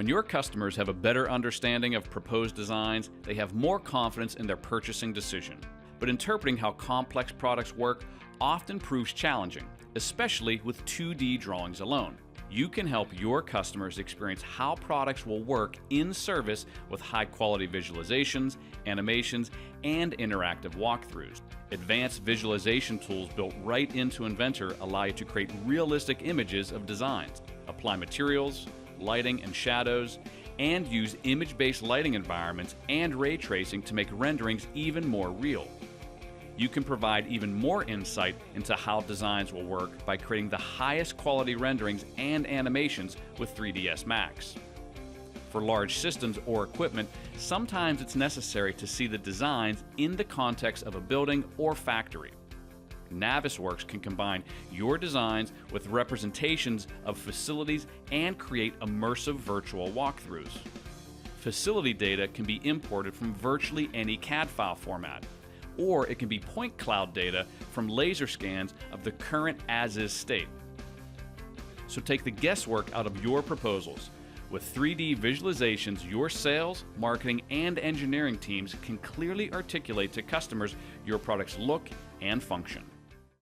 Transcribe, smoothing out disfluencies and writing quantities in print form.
your customers have a better understanding of proposed designs, they have more confidence in their purchasing decision. But interpreting how complex products work often proves challenging, especially with 2D drawings alone. You can help your customers experience how products will work in service with high-quality visualizations, animations, and interactive walkthroughs. Advanced visualization tools built right into Inventor allow you to create realistic images of designs, apply materials, lighting, and shadows, and use image-based lighting environments and ray tracing to make renderings even more real. You can provide even more insight into how designs will work by creating the highest quality renderings and animations with 3ds Max. For large systems or equipment, sometimes it's necessary to see the designs in the context of a building or factory. Navisworks can combine your designs with representations of facilities and create immersive virtual walkthroughs. Facility data can be imported from virtually any CAD file format, or it can be point cloud data from laser scans of the current as-is state. So take the guesswork out of your proposals. With 3D visualizations, your sales, marketing, and engineering teams can clearly articulate to customers your product's look and function.